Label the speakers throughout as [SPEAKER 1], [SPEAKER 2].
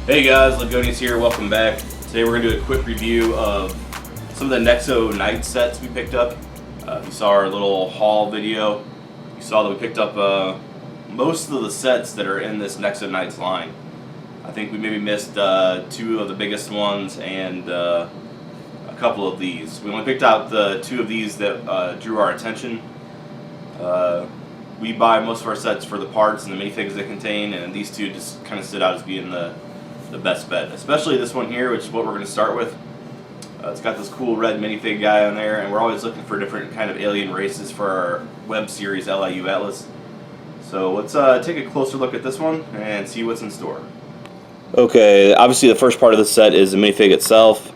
[SPEAKER 1] Hey guys, Ludgonious here, welcome back. Today we're going to do a quick review of some of the Nexo Knight Sets we picked up. You saw our little haul video. You saw that we picked up most of the sets that are in this Nexo Knights line. I think we maybe missed two of the biggest ones and a couple of these. We only picked out the two of these that drew our attention. We buy most of our sets for the parts and the minifigs they contain, and these two just kind of stood out as being the best bet. Especially this one here, which is what we're going to start with. It's got this cool red minifig guy on there, and we're always looking for different kind of alien races for our web series LIU Atlas. So let's take a closer look at this one and see what's in store. Okay, obviously the first part of the set is the minifig itself.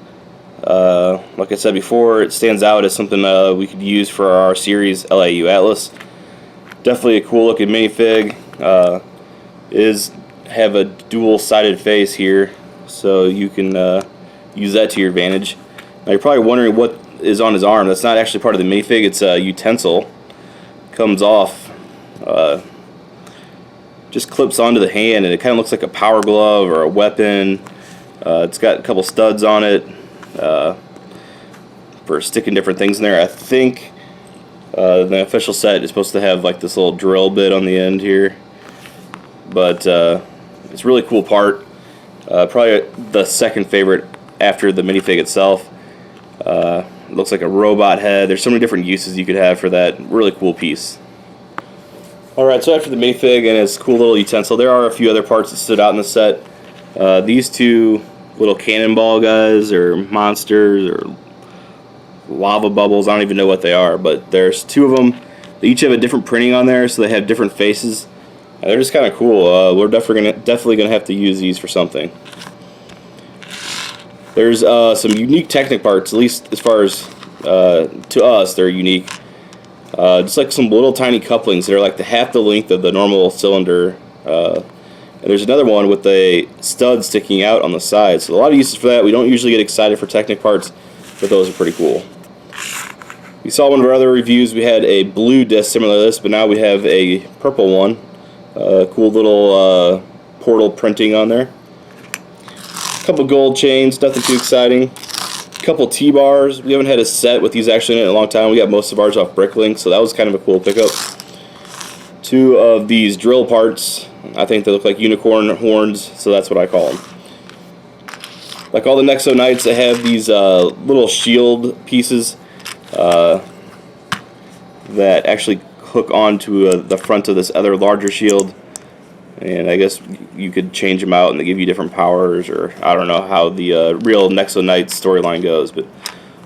[SPEAKER 1] Like I said before, it stands out as something we could use for our series LIU Atlas. Definitely a cool looking minifig. Have a dual-sided face here, so you can use that to your advantage. Now you're probably wondering what is on his arm. That's not actually part of the minifig. It's a utensil. Comes off, just clips onto the hand, and it kind of looks like a power glove or a weapon. It's got a couple studs on it for sticking different things in there. I think the official set is supposed to have like this little drill bit on the end here, but it's a really cool part. Probably the second favorite after the minifig itself. It looks like a robot head. There's so many different uses you could have for that really cool piece. Alright, so after the minifig and its cool little utensil, there are a few other parts that stood out in the set. These two little cannonball guys, or monsters, or lava bubbles, I don't even know what they are, but there's two of them. They each have a different printing on there, so they have different faces. They're just kind of cool. We're definitely gonna have to use these for something. There's some unique Technic parts, at least as far as to us, they're unique. Just like some little tiny couplings. They're like half the length of the normal cylinder. And there's another one with a stud sticking out on the side. So a lot of uses for that. We don't usually get excited for Technic parts, but those are pretty cool. You saw one of our other reviews. We had a blue disc similar to this, but now we have a purple one. Cool little portal printing on there. A couple gold chains, nothing too exciting. A couple T-bars. We haven't had a set with these actually in a long time. We got most of ours off Bricklink, so that was kind of a cool pickup. Two of these drill parts. I think they look like unicorn horns, so that's what I call them. Like all the Nexo Knights, they have these little shield pieces that actually hook onto the front of this other larger shield, and I guess you could change them out and they give you different powers, or I don't know how the real Nexo Knight storyline goes, but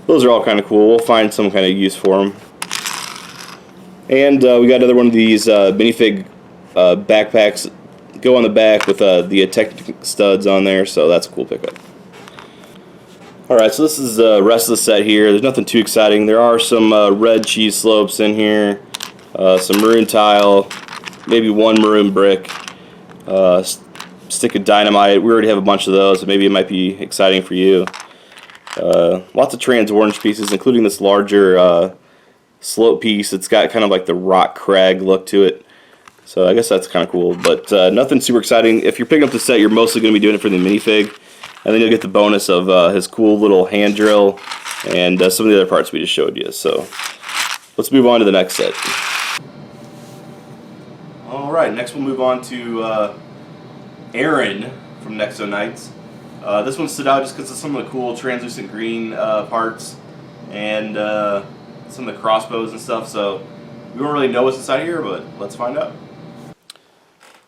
[SPEAKER 1] those are all kind of cool. We'll find some kind of use for them. And we got another one of these minifig backpacks. Go on the back with the Technic studs on there, so that's a cool pickup. Alright, so this is the rest of the set here. There's nothing too exciting. There are some red cheese slopes in here. Some maroon tile, maybe one maroon brick, stick of dynamite. We already have a bunch of those, so maybe it might be exciting for you. Lots of trans orange pieces, including this larger slope piece. It's got kind of like the rock crag look to it, so I guess that's kind of cool, but nothing super exciting. If you're picking up the set, you're mostly going to be doing it for the minifig, and then you'll get the bonus of his cool little hand drill and some of the other parts we just showed you. So let's move on to the next set. Alright, next we'll move on to Aaron from Nexo Knights. This one stood out just because of some of the cool translucent green parts and some of the crossbows and stuff, so we don't really know what's inside here, but let's find out.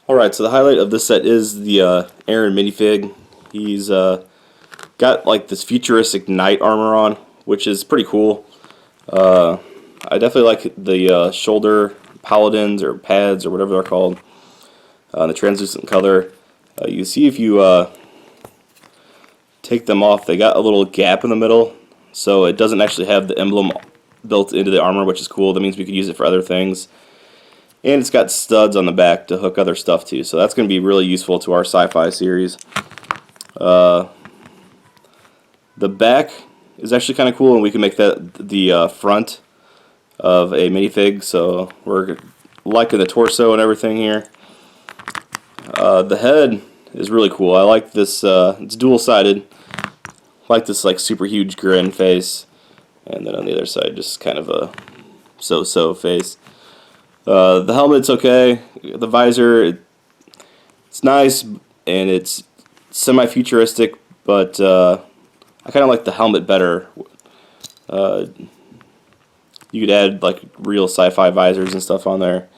[SPEAKER 1] Alright, so the highlight of this set is the Aaron minifig. He's got like this futuristic knight armor on, which is pretty cool. I definitely like the shoulder paladins or pads or whatever they're called. The translucent color. You see if you take them off, they got a little gap in the middle, so it doesn't actually have the emblem built into the armor, which is cool. That means we could use it for other things. And it's got studs on the back to hook other stuff to, so that's going to be really useful to our sci-fi series. The back is actually kind of cool, and we can make that the front of a minifig, so we're liking the torso and everything here. The head is really cool. I like this. It's dual-sided. I like this like super huge grin face, and then on the other side just kind of a so-so face. The helmet's okay. The visor, it's nice and it's semi-futuristic, but I kind of like the helmet better. You could add like real sci-fi visors and stuff on there,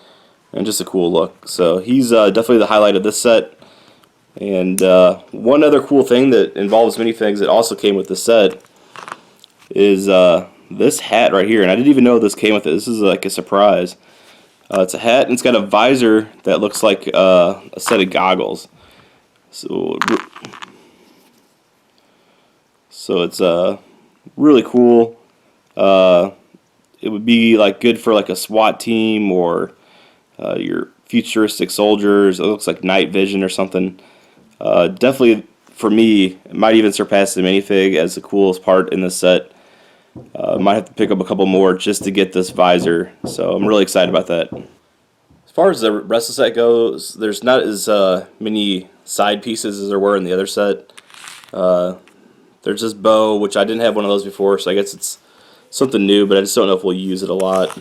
[SPEAKER 1] and just a cool look. So he's definitely the highlight of this set. And one other cool thing that involves minifigs that also came with the set is this hat right here. And I didn't even know this came with it. This is like a surprise. It's a hat and it's got a visor that looks like a set of goggles. So it's really cool. It would be like good for like a SWAT team or your futuristic soldiers. It looks like night vision or something. Definitely for me, it might even surpass the minifig as the coolest part in this set. Might have to pick up a couple more just to get this visor, so I'm really excited about that. As far as the rest of the set goes, there's not as many side pieces as there were in the other set. There's this bow, which I didn't have one of those before, so I guess it's something new, but I just don't know if we'll use it a lot.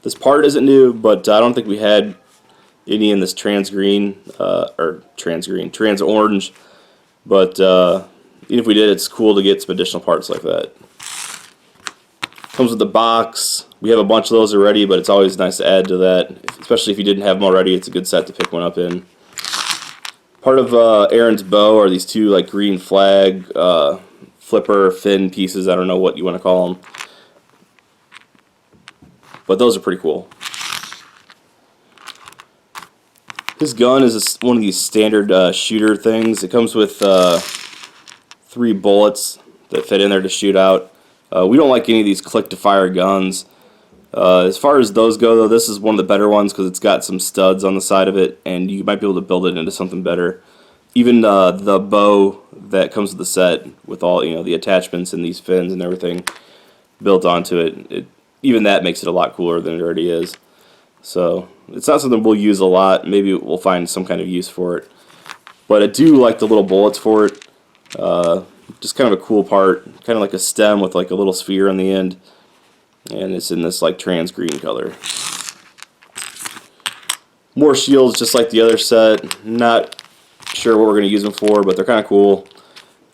[SPEAKER 1] This part isn't new, but I don't think we had any in this trans orange, but even if we did, it's cool to get some additional parts like that. Comes with the box. We have a bunch of those already, but it's always nice to add to that, especially if you didn't have them already. It's a good set to pick one up in. Part of Aaron's bow are these two like green flag flipper fin pieces. I don't know what you want to call them, but those are pretty cool. His gun is one of these standard shooter things. It comes with 3 bullets that fit in there to shoot out. We don't like any of these click-to-fire guns. As far as those go, though, this is one of the better ones because it's got some studs on the side of it, and you might be able to build it into something better. Even the bow that comes with the set, with all the attachments and these fins and everything built onto it, even that makes it a lot cooler than it already is. So it's not something we'll use a lot. Maybe we'll find some kind of use for it. But I do like the little bullets for it. Just kind of a cool part, kind of like a stem with like a little sphere on the end, and it's in this like trans green color. More shields just like the other set. Not sure what we're going to use them for, but they're kind of cool.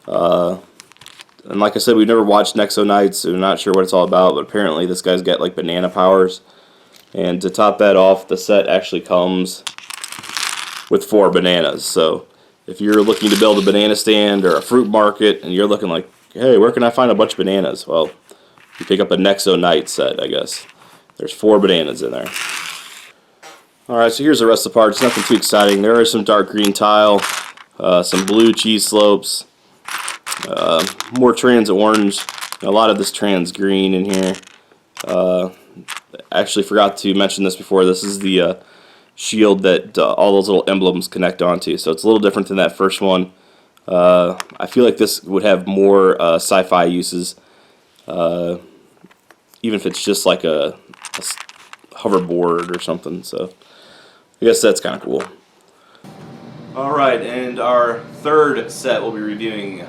[SPEAKER 1] And like I said, we've never watched Nexo Knights, so we're not sure what it's all about, but apparently this guy's got like banana powers. And to top that off, the set actually comes with 4 bananas. So if you're looking to build a banana stand or a fruit market and you're looking like, hey, where can I find a bunch of bananas? Well, you pick up a Nexo Knight set, I guess. There's 4 bananas in there. Alright, so here's the rest of the parts. Nothing too exciting. There is some dark green tile, some blue cheese slopes, more trans orange, a lot of this trans green in here. I actually forgot to mention this before. This is the shield that all those little emblems connect onto, so it's a little different than that first one. I feel like this would have more sci-fi uses, even if it's just like a hoverboard or something. So I guess that's kind of cool. Alright, and our third set we'll be reviewing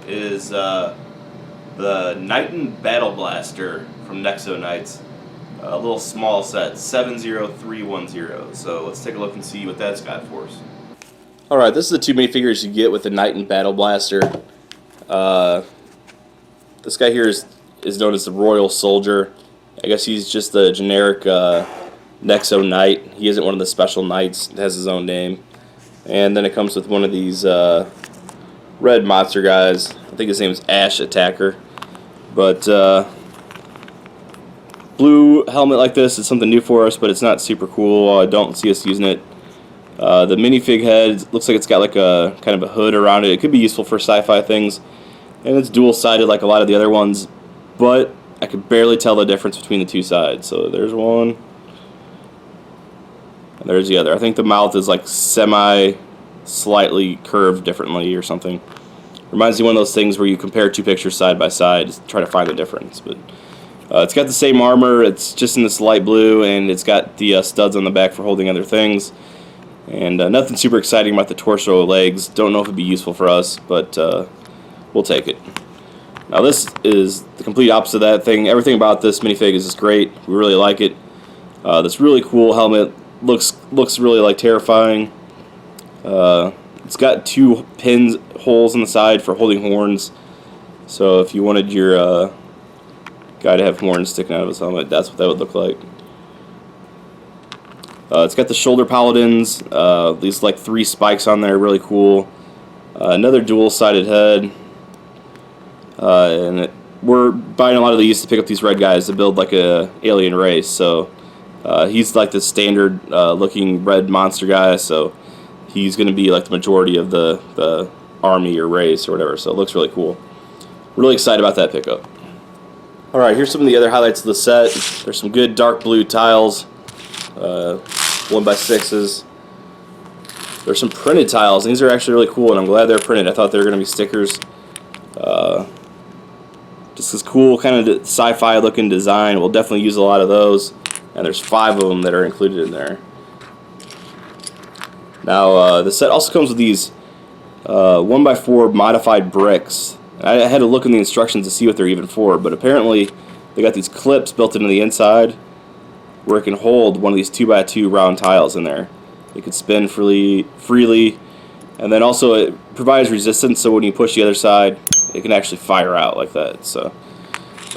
[SPEAKER 1] is the Knight Battle Blaster from Nexo Knights. A little small set, 70310. So let's take a look and see what that's got for us. Alright, this is the 2 minifigures you get with the Knight Battle Blaster. This guy here is known as the Royal Soldier. I guess he's just a generic Nexo Knight. He isn't one of the special knights. It has his own name. And then it comes with one of these red monster guys. I think his name is Ash Attacker. But blue helmet like this is something new for us, but it's not super cool. I don't see us using it. The minifig head looks like it's got like a kind of a hood around it. It could be useful for sci-fi things, and it's dual-sided like a lot of the other ones, but I could barely tell the difference between the 2 sides. So there's one, and there's the other. I think the mouth is like slightly curved differently or something. Reminds me of one of those things where you compare 2 pictures side by side to try to find the difference. But it's got the same armor. It's just in this light blue, and it's got the studs on the back for holding other things. And nothing super exciting about the torso or legs. Don't know if it'd be useful for us, but we'll take it. Now this is the complete opposite of that thing. Everything about this minifig is just great. We really like it. This really cool helmet looks really like terrifying. It's got 2 holes in the side for holding horns. So if you wanted your guy to have horns sticking out of his helmet, that's what that would look like. It's got the shoulder paladins. These like 3 spikes on there, really cool. Another dual-sided head. We're buying a lot of these to pick up these red guys to build like a alien race. So he's like the standard looking red monster guy. So he's going to be like the majority of the army or race or whatever. So it looks really cool. Really excited about that pickup. All right, here's some of the other highlights of the set. There's some good dark blue tiles, 1x6s. There's some printed tiles. These are actually really cool, and I'm glad they're printed. I thought they were going to be stickers. Just this cool kind of sci-fi looking design. We'll definitely use a lot of those, and there's 5 of them that are included in there. Now the set also comes with these 1x4 modified bricks. I had to look in the instructions to see what they're even for, but apparently they got these clips built into the inside where it can hold one of these 2x2 round tiles in there. It can spin freely, and then also it provides resistance, so when you push the other side, it can actually fire out like that. So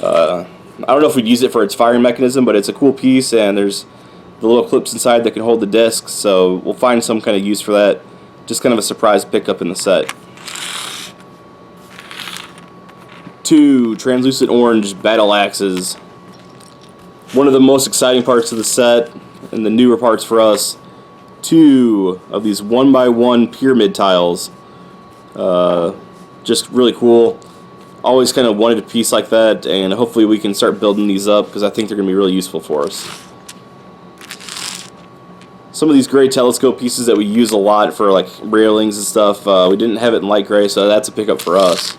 [SPEAKER 1] I don't know if we'd use it for its firing mechanism, but it's a cool piece, and there's the little clips inside that can hold the discs, so we'll find some kind of use for that. Just kind of a surprise pickup in the set. 2 translucent orange battle axes. One of the most exciting parts of the set, and the newer parts for us, 2 of these 1x1 pyramid tiles. Just really cool. Always kind of wanted a piece like that, and hopefully we can start building these up because I think they're going to be really useful for us. Some of these gray telescope pieces that we use a lot for like railings and stuff, we didn't have it in light gray, so that's a pickup for us.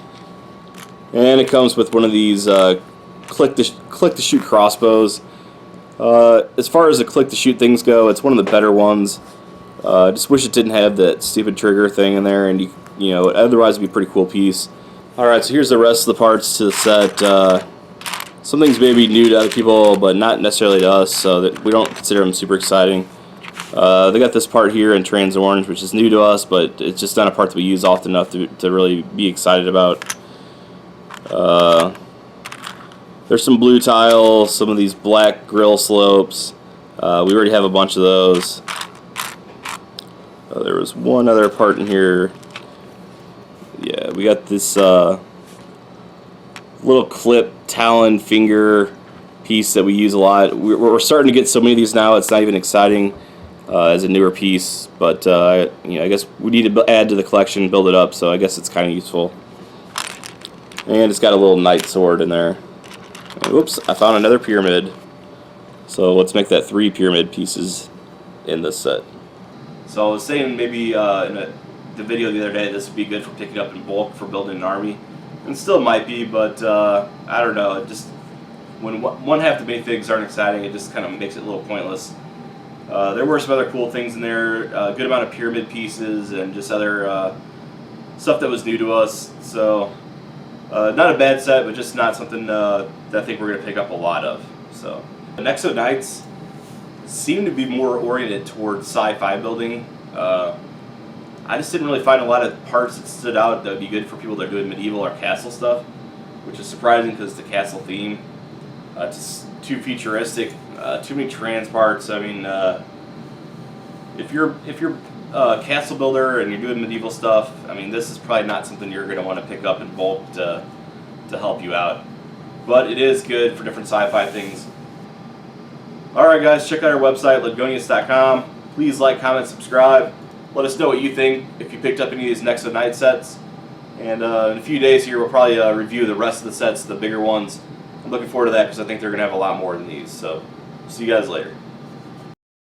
[SPEAKER 1] And it comes with one of these click to shoot crossbows. As far as the click to shoot things go, it's one of the better ones. Just wish it didn't have that stupid trigger thing in there, and you know, otherwise it'd be a pretty cool piece. Alright, so here's the rest of the parts to the set. Some things may be new to other people, but not necessarily to us, so that we don't consider them super exciting. They got this part here in trans orange, which is new to us, but it's just not a part that we use often enough to really be excited about. There's some blue tile, some of these black grill slopes. We already have a bunch of those. There was one other part in here. Yeah, we got this little clip talon finger piece that we use a lot. We're starting to get so many of these now, it's not even exciting as a newer piece, but you know, I guess we need to add to the collection, build it up, so I guess it's kind of useful. And it's got a little knight sword in there. And, oops, I found another pyramid. So let's make that 3 pyramid pieces in this set. So I was saying maybe in the video the other day this would be good for picking up in bulk for building an army. And still might be, but I don't know. It just, when one half the minifigs aren't exciting, it just kind of makes it a little pointless. There were some other cool things in there, a good amount of pyramid pieces and just other stuff that was new to us. So not a bad set, but just not something that I think we're going to pick up a lot of. So the Nexo Knights seem to be more oriented towards sci-fi building. I just didn't really find a lot of parts that stood out that would be good for people that are doing medieval or castle stuff, which is surprising because it's the castle theme. It's too futuristic, too many trans parts. I mean, if you're a castle builder and you're doing medieval stuff, I mean, this is probably not something you're going to want to pick up in bulk to help you out. But it is good for different sci-fi things. Alright guys, check out our website, Ludgonious.com. Please like, comment, subscribe. Let us know what you think if you picked up any of these Nexo Knight sets. And in a few days here, we'll probably review the rest of the sets, the bigger ones. I'm looking forward to that because I think they're going to have a lot more than these. So, see you guys later.